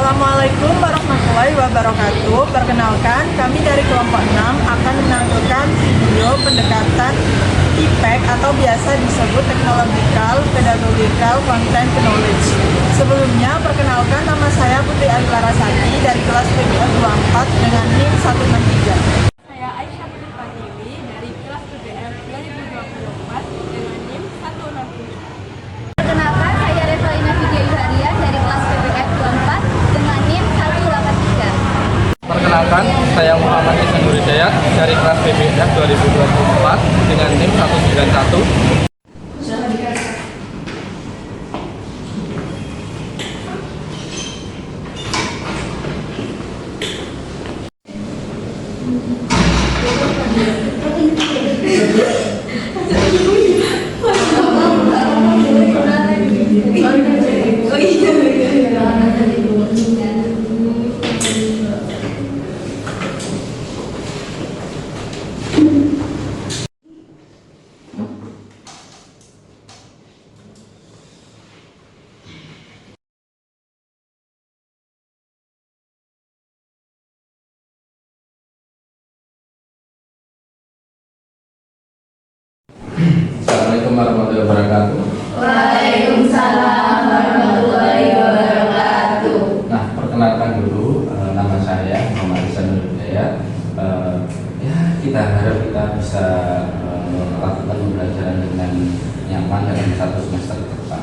Assalamualaikum warahmatullahi wabarakatuh. Perkenalkan, kami dari kelompok 6 akan menampilkan video pendekatan IPEK atau biasa disebut Technological Pedagogical Content Knowledge. Sebelumnya, perkenalkan, nama saya Putri Ayu Larasati dari kelas PBL 24 dengan NIM 163. Saya Aisyah Putri Patiwi dari kelas PBL 2024 dengan NIM 163. Perkenalkan, saya Revalina Vidya Yuharian dari kelas PBF 24 dengan NIM 183. Perkenalkan, saya Muhammad Ihsan Hidayat dari kelas PBF 2024 dengan NIM 191. Assalamualaikum warahmatullahi wabarakatuh. Waalaikumsalam warahmatullahi wabarakatuh. Nah, perkenalkan dulu, nama saya Muhammad Ihsan Hidayat. Kita harap kita bisa melakukan pembelajaran dengan nyaman dalam satu semester ke depan.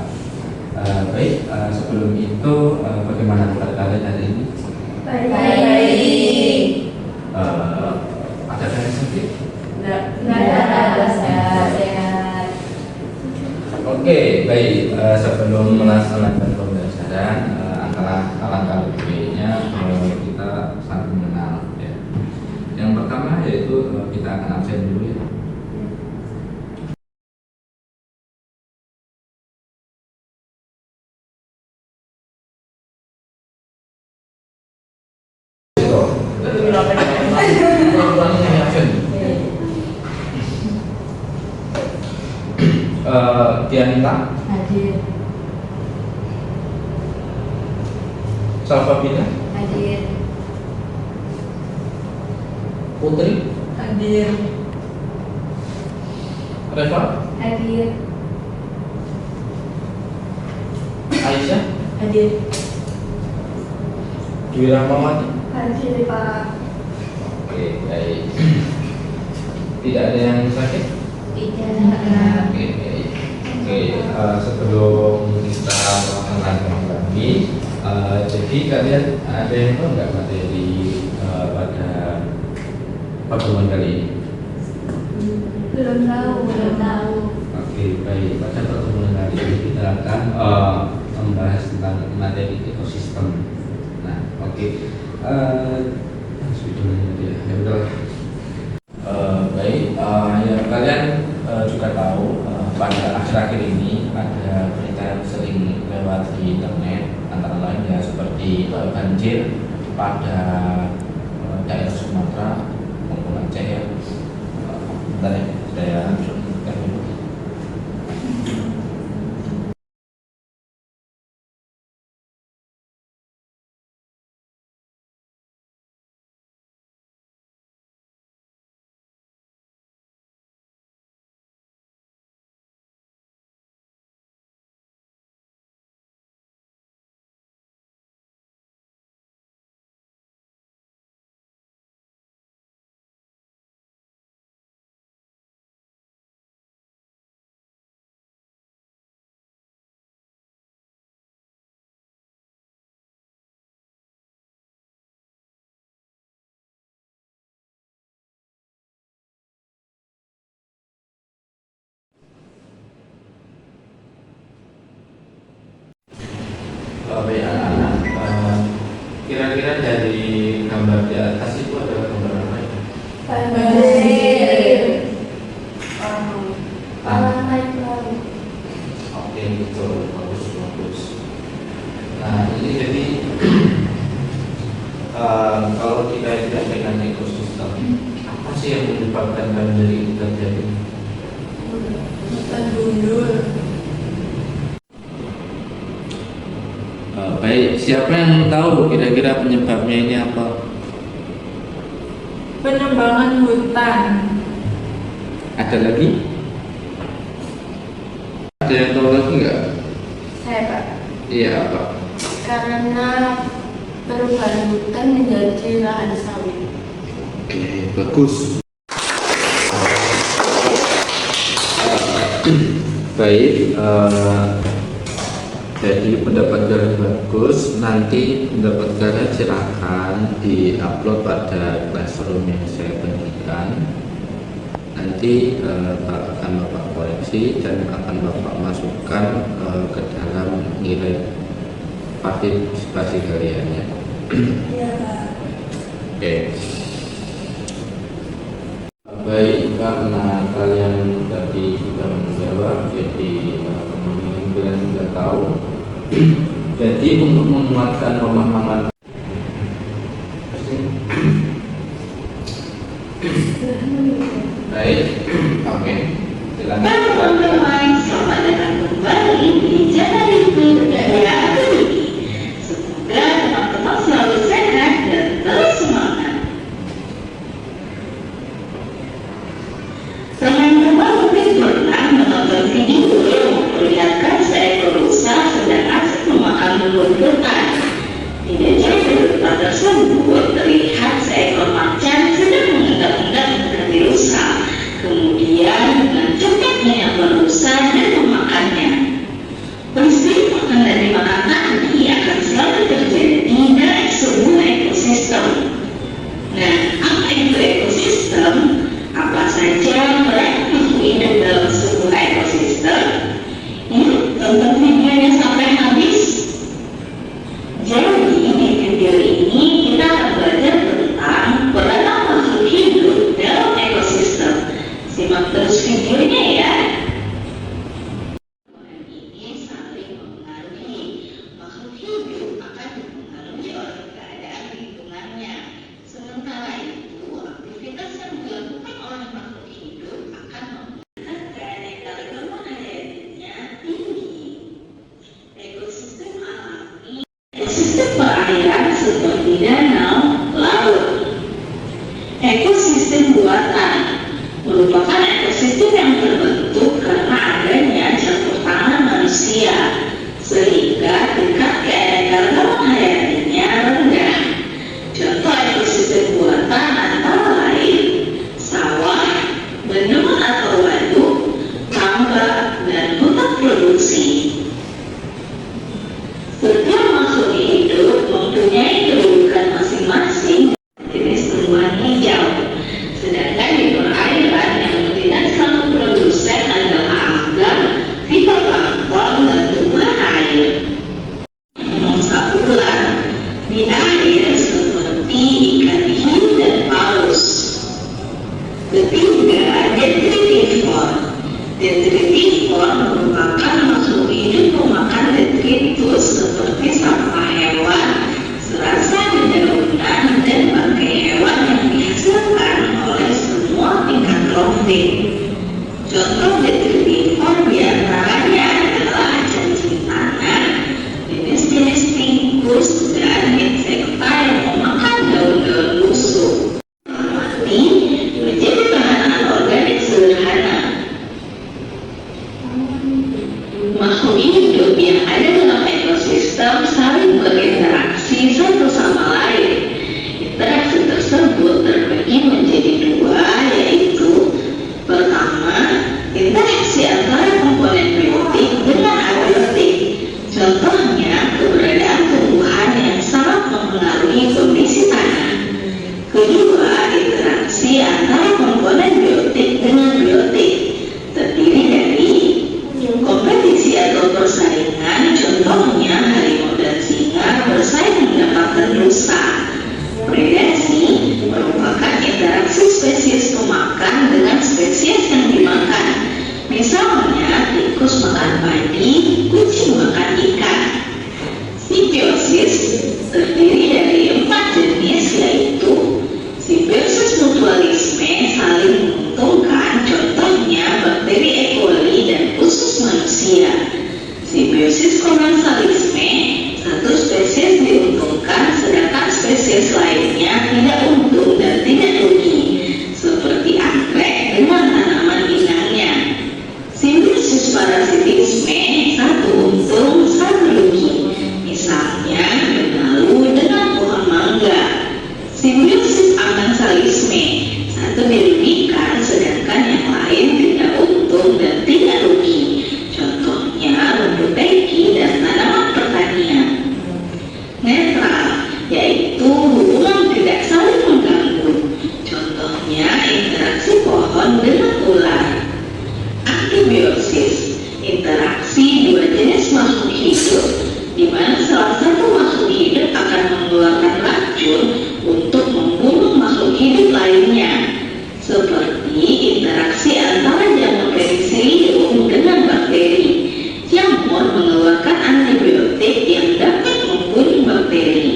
Sebelum itu, bagaimana kabar kalian hari ini? Baik. Ada yang sakit? Nggak ada sehat. Oke, baik. Sebelum melaksanakan pembelajaran, alangkah lebih-baiknya kita saling mengenal. Ya. Yang pertama yaitu kita akan absen dulu ya. Dianita, Hadir. Salvabina, Hadir. Putri, Hadir. Reva, Hadir. Aisyah, Hadir. Dwi Rahmawati. Hadir, Pak. Oke, baik. Tidak ada yang sakit? Tidak. Oke, baik. Oke, sebelum kita melaksanakan lagi, jadi kalian ada yang tahu nggak materi pada pertemuan kali ini? Belum tahu. Oke, baik. Pada pertemuan kali ini kita akan membahas tentang materi ekosistem. Nah, oke. Sebetulnya dia, ya udahlah. Baik, ya kalian juga tahu pada akhir-akhir ini ada berita yang sering lewat di internet, antara lain ya seperti banjir pada daerah Sumatera maupun Aceh ya. Bentar ya, saya lanjutkan dulu. Baik anak-anak, kira-kira dari gambar di atas itu ada gambar apa ya? Banjir. Oke, betul, bagus. Nah, ini jadi kalau kita tidak dengan ekosistem, apa sih yang menyebabkan banjir itu terjadi? Hutan gundul. Baik, siapa yang tahu kira-kira penyebabnya ini apa? Penebangan hutan. Ada lagi? Ada yang tahu lagi nggak? Saya Pak. Iya apa? Karena perubahan hutan menjadi lahan sawit. Oke, bagus. Baik, jadi pendapat kalian bagus. Nanti pendapat kalian silakan di-upload pada classroom yang saya berikan. Nanti akan Bapak koreksi dan akan Bapak masukkan ke dalam nilai partisipasi kalian ya. Oke. Baik, karena kalian tadi sudah menjawab, jadi mungkin kalian sudah tahu. Jadi untuk menguatkan pemahaman, baik, oke, silakan. Teman-teman, selamat datang kembali di channel YouTube Daerah Akademi. Semoga teman-teman selalu sehat dan terus semangat. Teman-teman mungkin pernah menonton video yang memperlihatkan seekor rusa sedang asik memakan buah hutan. Tidak jauh dari tempat tersebut terlihat seekor macan sedang mengendap-endap mendekati rusa. Kemudian dengan cepatnya yang berusaha dan memakannya. Peristiwa makan dan dimakan tadi akan selalu terjadi dalam sebuah ekosistem. Nah, apa itu ekosistem? Apa saja mereka makhluk hidup dalam sebuah ekosistem? Tonton videonya sampai habis. Jadi di video ini kita akan belajar tentang peranan makhluk hidup dalam ekosistem. Simak terus videonya ya. Ini saling mempengaruhi. Makhluk hidup akan dipengaruhi oleh keadaan lingkungannya. Sementara itu, aktivitas yang dilakukan oleh makhluk hidup akan membuat keanekaragaman hayatinya tinggi. Ekosistem alami, ekosistem perairan seperti danau, laut. Ekosistem buatan merupakan ekosistem yang terbentuk karena adanya campur tangan manusia, sehingga tingkat keanekaragaman hayatinya rendah. Contoh ekosistem buatan antara lain sawah, bendungan atau waduk, tambak, dan hutan produksi. Setiap makhluk hidup mempunyai kedudukan masing-masing jenis tumbuhan hijau. Sedangkan di perairan yang tidak selalu produsen adalah alga, fitoplankton, dan tumbuhan air. Mangsa ular di air seperti ikan hiu dan paus. Ketiga, detritivor. Detritivor merupakan makhluk hidup pemakan detritus seperti sampah hewan, serasa dedaunan, dan bangkai hewan yang dihasilkan oleh semua tingkat trofik. Contoh detritivor diantaranya adalah cacing tanah, jenis-jenis tikus, dan insekta yang memakan daun-daun busuk. Mati menjadi bahan anorganik sederhana. Makhluk hidup yang ada dalam ekosistem saling berinteraksi satu sama lain. Interaksi tersebut terbagi menjadi dua, yaitu pertama, interaksi antara komponen biotik dengan abiotik. Contohnya, keberadaan tumbuhan yang sangat mempengaruhi kondisi tanah. Kedua, interaksi antara komponen biotik dengan biotik, terdiri dari kompetisi atau persaingan. Contohnya, harimau dan singa bersaing mendapatkan rusa. Predasi merupakan interaksi spesies pemakan dengan spesies yang dimakan. Misalnya, tikus makan padi, kucing makan ikan. Simbiosis terdiri dari 4 jenis, yaitu simbiosis mutualisme, saling menguntungkan. Contohnya, bakteri E. coli dan usus manusia. Simbiosis komensalisme, satu spesies algoritme. Satu dirugikan, sedangkan yang lain tidak untung dan tidak rugi. Contohnya rumput teki dan tanaman pertanian. Netral, yaitu hubungan tidak saling mengganggu. Contohnya interaksi pohon dengan ular. Antibiotsis, interaksi dua jenis makhluk hidup, di mana salah satu makhluk hidup akan mengeluarkan racun untuk membunuh makhluk hidup lainnya, seperti interaksi antara jamur penicillium dengan bakteri. Jamur mengeluarkan antibiotik yang dapat membunuh bakteri.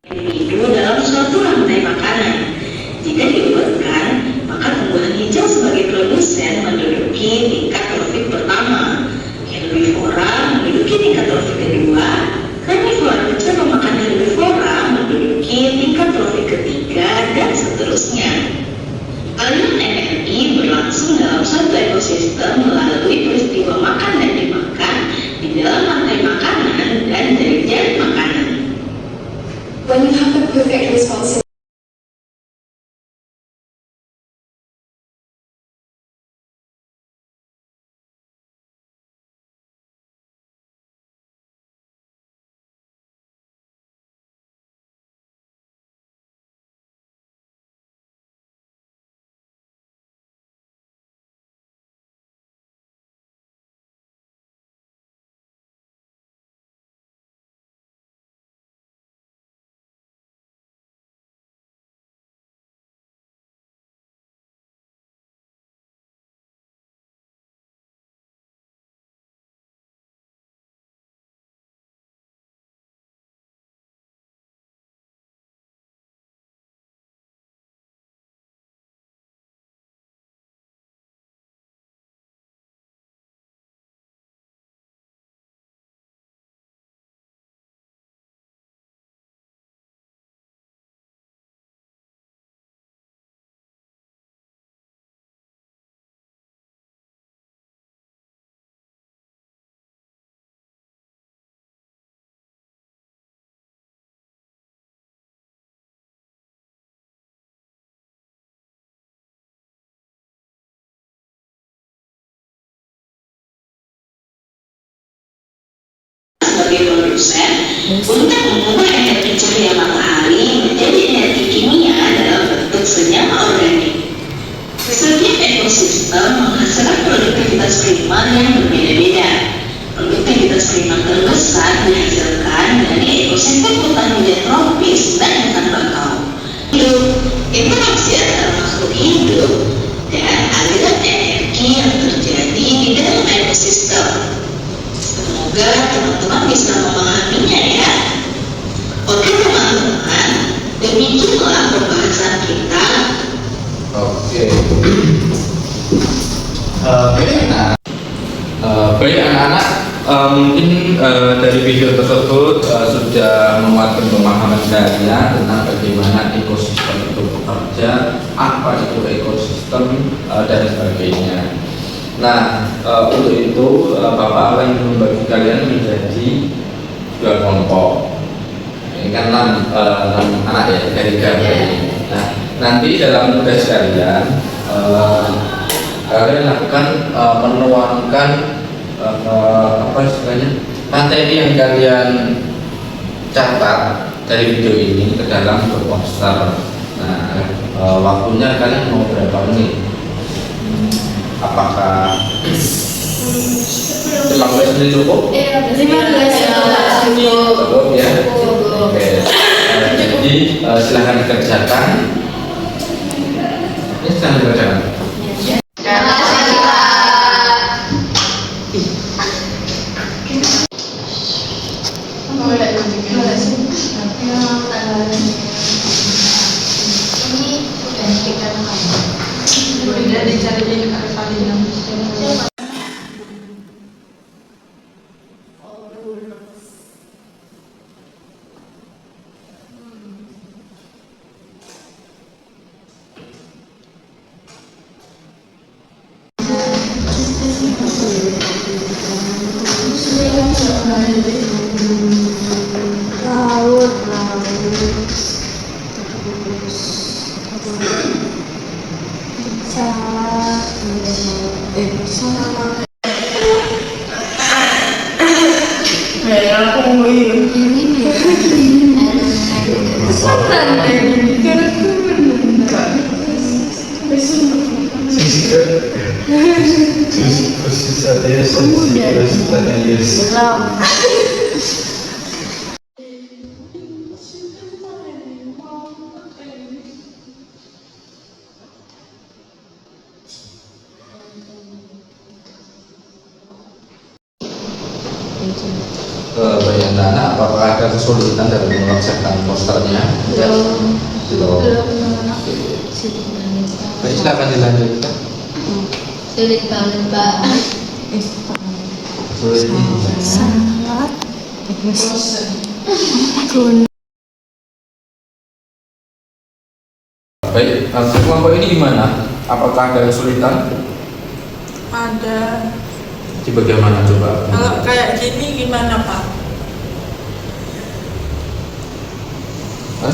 Individu dalam suatu rantai makanan. Jika diurutkan, maka tumbuhan hijau sebagai produsen menduduki tingkat trofik pertama, herbivora menduduki tingkat trofik kedua, karnivora kecil pemakan herbivora menduduki tingkat trofik ketiga, dan seterusnya. Aliran energi berlangsung dalam suatu ekosistem melalui peristiwa makan dan dimakan di dalam rantai makanan dan jari-jari makanan. When you have the perfect response. Sebagai produsen untuk mengubah energi cahaya matahari menjadi energi kimia dalam bentuk senyawa organik. Setiap ekosistem menghasilkan produktivitas primer yang berbeda-beda. Produktivitas primer terbesar dihasilkan dari ekosistem hutan hujan tropis dan hutan bakau. Interaksi antara makhluk hidup dan aliran energi yang terjadi di dalam ekosistem. Semoga teman-teman bisa memahaminya ya. Oke teman-teman, demikianlah pembahasan kita. Oke. Baik anak-anak, mungkin dari video tersebut sudah menguatkan pemahaman kalian tentang bagaimana ekosistem itu bekerja, apa itu ekosistem dan sebagainya. Nah, untuk itu Bapak akan membagi kalian menjadi dua kelompok. Ini kan 6 anak ya dari gambar ini. Nah, nanti dalam tugas kalian kalian lakukan menuangkan apa istilahnya materi yang kalian catat dari video ini ke dalam poster. Nah, waktunya kalian mau berapa menit? Apakah 15 menit cukup? 15 Cukup ya? Oke. Jadi silahkan dikerjakan. Ini silahkan dikerjakan. Terima kasih Pak. Ini udah kita Udah dicariin Kak Revalina. Thank you. Baik anak-anak, apakah ada kesulitan dalam mengerjakan posternya? Belum. Baik, silakan dilanjutkan. Sulit banget, Pak. Sulit. Baik, kelompok ini gimana? Apakah ada kesulitan? Ada. Di bagaimana coba? Kalau kayak gini gimana Pak?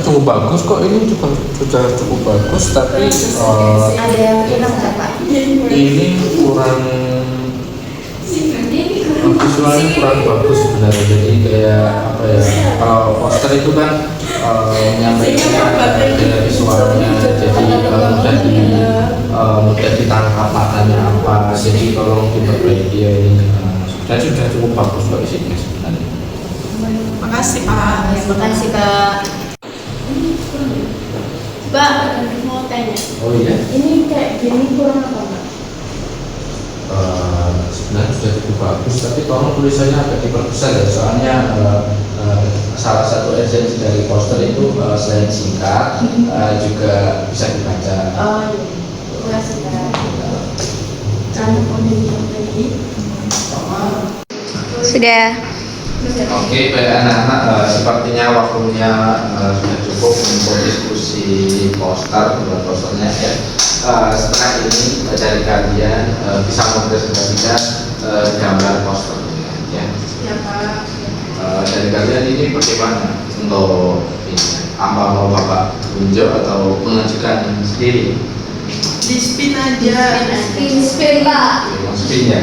Cukup bagus kok, ini juga sudah cukup bagus, tapi Ada yang kurang nggak, Pak? ini kurang visualnya kurang bagus sebenarnya. Jadi kayak apa ya? Kalau poster itu kan menyampaikan gaya visualnya, jadi mudah ditangkap matanya apa. Jadi tolong diperbaiki ya ini. Dan sudah cukup bagus kok isinya sebenarnya. Makasih Pak. Terima kasih, Kak. Mbak, mau tanya. Oh iya? Ini kayak gini kurang apa, Mbak? Sebenarnya sudah cukup bagus, tapi tolong tulisannya agak diperbesar ya, soalnya salah satu esensi dari poster itu selain singkat juga bisa dibaca. Oh iya. Terima kasih, Kak. Kamu mau lagi? Sudah. Oke, baik anak-anak, sepertinya waktunya sudah cukup untuk diskusi poster, buat posternya ya. Setelah ini dari kalian bisa mempresentasikan gambar posternya ya. Ya, Pak. Dari kalian ini bagaimana untuk ini? Apa mau Bapak tunjuk atau mengajukan sendiri? Di spin aja. Spin, Pak. Spin ya.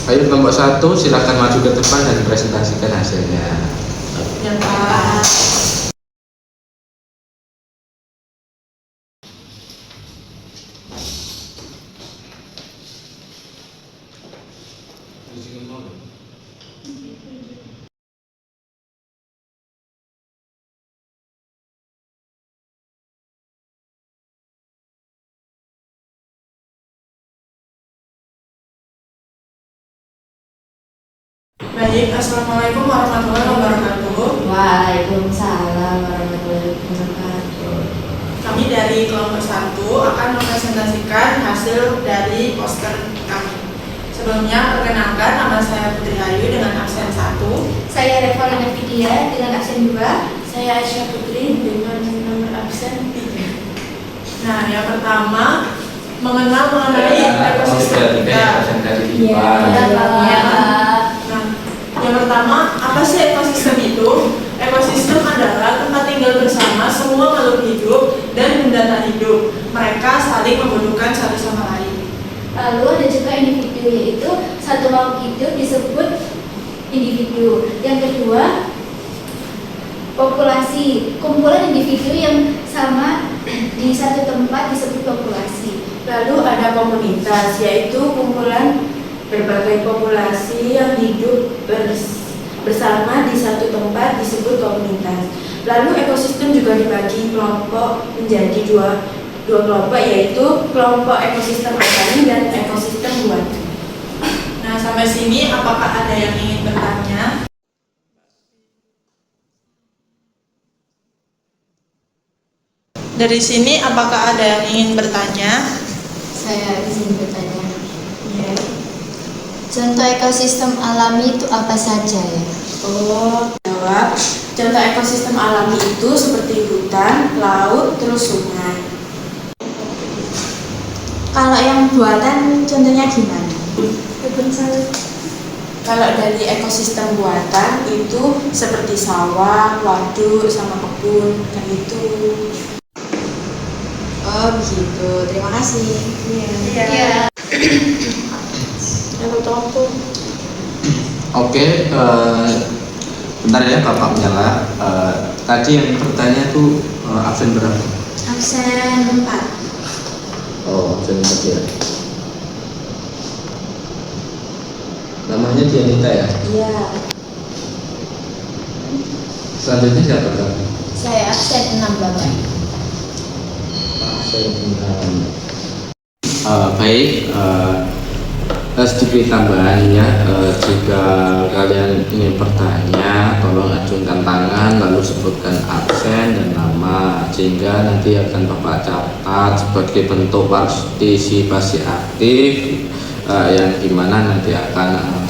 Ayo kelompok 1 silakan maju ke depan dan presentasikan hasilnya. Ya Pak. Baik, Assalamualaikum warahmatullahi wabarakatuh. Waalaikumsalam warahmatullahi wabarakatuh. Kami dari kelompok 1 akan mempresentasikan hasil dari poster kami. Sebelumnya, perkenalkan, nama saya Putri Ayu dengan absen 1. Saya Revalina Vidya dengan absen 2. Saya Aisyah Putri dengan nomor absen 3. Nah, yang pertama, mengenai ekosistem kita. Iya, Pak. Nah, yang pertama, apa sih ekosistem itu? Ekosistem adalah tempat tinggal bersama semua makhluk hidup dan benda tak hidup. Mereka saling membutuhkan satu sama lain. Lalu ada juga individu, yaitu satu makhluk hidup disebut individu. Yang kedua, populasi, kumpulan individu yang sama di satu tempat disebut populasi. Lalu ada komunitas, yaitu kumpulan berbagai populasi yang hidup bersama di satu tempat disebut komunitas. Lalu ekosistem juga dibagi kelompok menjadi dua kelompok, yaitu kelompok ekosistem alami dan ekosistem buatan. Sampai sini, apakah ada yang ingin bertanya? Dari sini, apakah ada yang ingin bertanya? Saya izin bertanya. Contoh ekosistem alami itu apa saja ya? Oh, jawab. Contoh ekosistem alami itu seperti hutan, laut, terus sungai. Kalau yang buatan contohnya gimana? Kalau dari ekosistem buatan itu seperti sawah, waduk, sama kebun, kan itu. Oh begitu, terima kasih. Iya. Oke, bentar ya Bapak Menyala. Tadi yang bertanya tuh absen berapa? Absen 4. Oh, absen 4 ya. Namanya Dianita ya? Iya. Selanjutnya siapa Kak? Saya absen 6 Bapak. Absen 6. Baik, sedikit tambahan ya, jika kalian ingin bertanya tolong acungkan tangan lalu sebutkan absen dan nama, sehingga nanti akan Bapak catat sebagai bentuk partisipasi aktif yang dimana nanti akan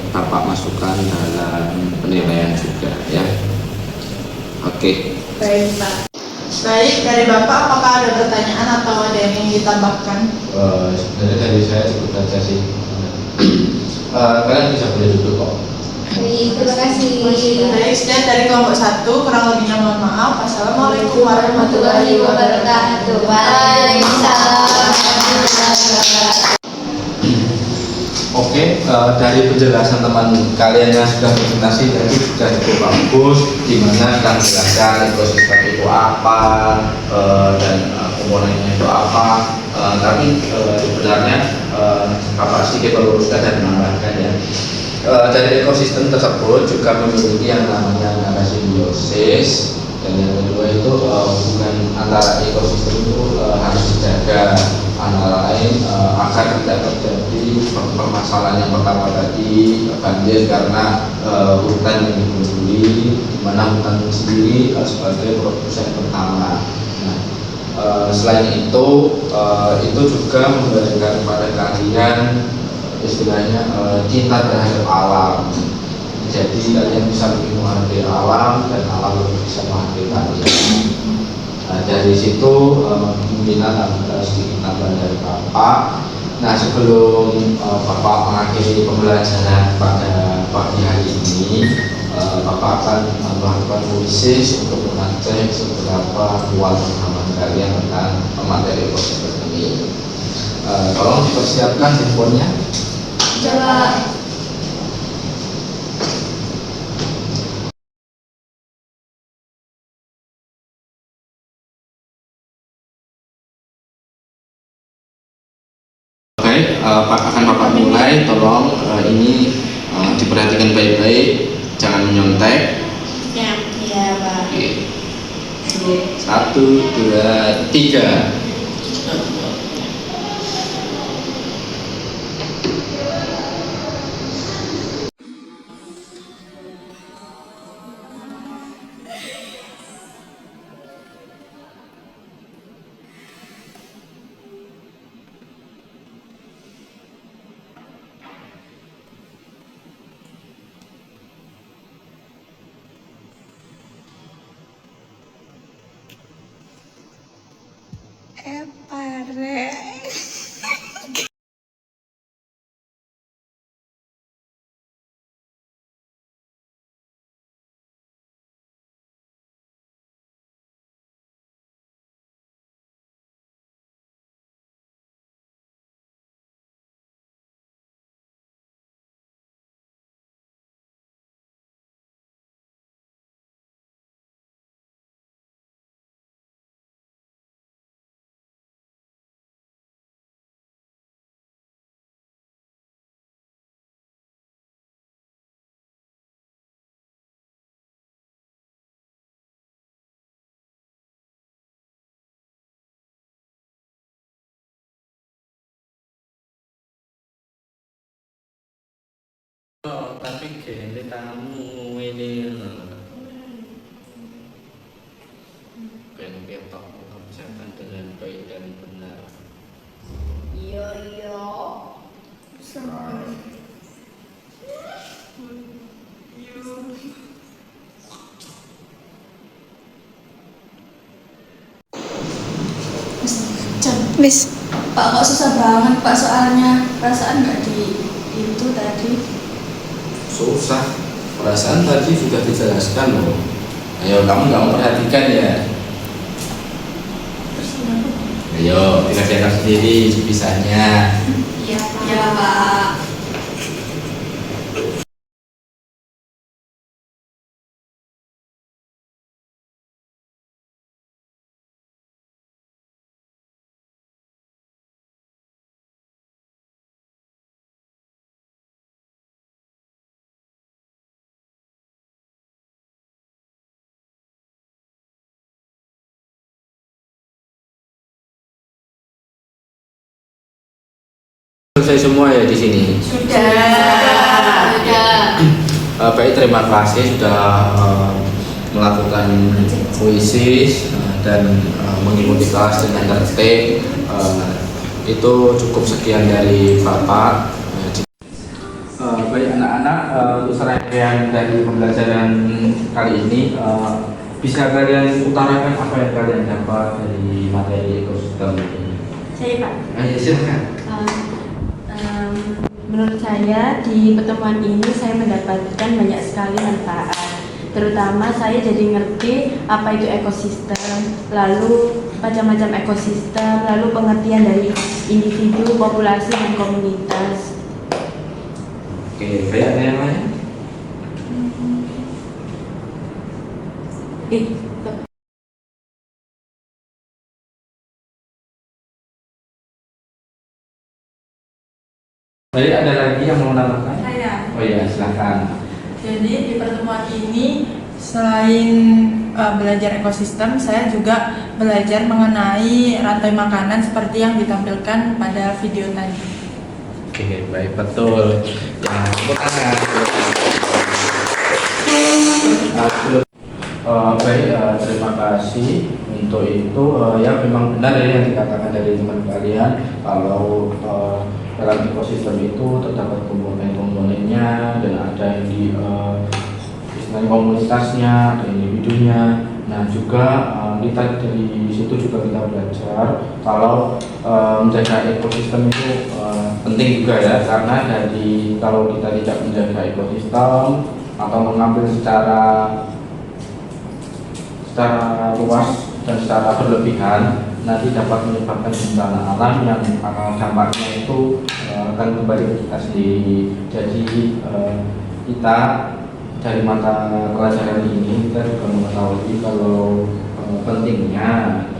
Bapak masukkan dalam penilaian juga ya. Oke. Baik, Pak. Baik, dari Bapak apakah ada pertanyaan atau ada yang ingin ditambahkan? Sebenarnya dari saya cukup saja sih. Kalian bisa boleh duduk kok. Baik, terima kasih. Baik, sekian dari kelompok 1, kurang lebihnya mohon maaf. Assalamualaikum warahmatullahi wabarakatuh. Waalaikumsalam. Oke, dari penjelasan teman kalian yang sudah presentasi tadi sudah cukup bagus, di mana sudah menjelaskan ekosistem itu apa dan komponennya itu apa. Tapi sebenarnya Bapak sedikit meluruskan dan menambahkan ya. Dari ekosistem tersebut juga memiliki yang namanya narasimbiosis, dan yang kedua itu hubungan antara ekosistem itu harus dijaga, antara lain agar tidak terjadi permasalahan yang pertama tadi, banjir karena hutan yang dihuni, di mana hutan sendiri sebagai produsen pertama. Nah, selain itu juga memberikan kepada kalian istilahnya cinta terhadap alam. Jadi kalian bisa lebih menghargai alam dan alam lebih bisa menghargai kalian. Nah, dari situ mungkin sedikit tambahan dari Bapak. Nah, sebelum Bapak mengakhiri pembelajaran pada pagi hari ini, Bapak akan melakukan kuisis untuk mengecek seberapa kuat pemahaman kalian tentang materi ekosistem ini. Tolong dipersiapkan handphonenya. Coba. Baik, akan Bapak mulai. Tolong ini diperhatikan baik-baik, jangan menyontek. Ya, iya, Pak. Oke. 1, 2, 3. tapi gini kamu ini ben ketok kesehatan dengan baik dan benar. Iya. Wis, Pak kok susah banget Pak soalnya, perasaan nggak di itu tadi. Susah, perasaan tadi sudah dijelaskan loh. Ayo kamu nggak memperhatikan ya. Ayo dikerjakan sendiri sebisanya. Iya Pak. Selesai semua ya di sini. Sudah. Baik, terima kasih sudah melakukan puisi dan mengikuti kelas dengan tertib. Itu cukup sekian dari Bapak. Baik anak-anak, untuk serangkaian dari pembelajaran kali ini bisa kalian utarakan apa yang kalian dapat dari materi ekosistem ini. Saya Pak. Ayo silakan. Menurut saya di pertemuan ini saya mendapatkan banyak sekali manfaat. Terutama saya jadi ngerti apa itu ekosistem, lalu macam-macam ekosistem, lalu pengertian dari individu, populasi, dan komunitas. Oke, baik, ada yang lain? Baik, ada lagi yang mau menambahkan? Saya. Oh iya, silakan. Jadi di pertemuan ini selain belajar ekosistem, saya juga belajar mengenai rantai makanan seperti yang ditampilkan pada video tadi. Oke, baik, betul. Ya, tepuk tangan. Baik, terima kasih untuk itu. Ya, memang benar ya yang dikatakan dari teman kalian kalau dalam ekosistem itu terdapat komponen-komponennya dan ada yang di istilahnya komunitasnya, ada individunya. Nah juga kita dari situ juga kita belajar kalau menjaga ekosistem itu penting juga ya, karena dari kalau kita tidak menjaga ekosistem atau mengambil secara luas dan secara berlebihan, nanti dapat menyebabkan bencana alam yang dampaknya itu akan kembali ke kita sendiri. Jadi kita dari mata pelajaran ini kita juga mengetahui kalau pentingnya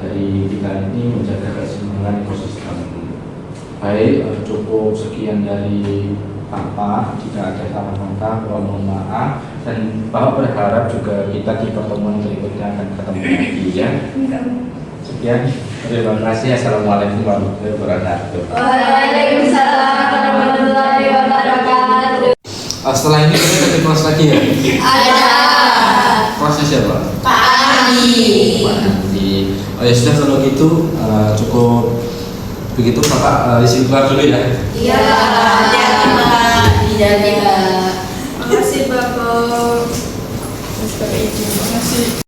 dari kita ini menjaga keseimbangan ekosistem. Baik, cukup sekian dari Bapak. Jika ada salah kata, mohon maaf. Dan Bapak berharap juga kita di pertemuan berikutnya akan ketemu lagi ya. Sekian, terima kasih. Assalamualaikum warahmatullahi wabarakatuh. Waalaikumsalam warahmatullahi wabarakatuh. Setelah ini kita ada kelas lagi ya? Ada. Kelasnya siapa? Pak Andi. Pak Andi. Oh ya sudah, kalau gitu cukup begitu Bapak isi keluar dulu ya. Iya. Terima kasih Bapak. Terima kasih.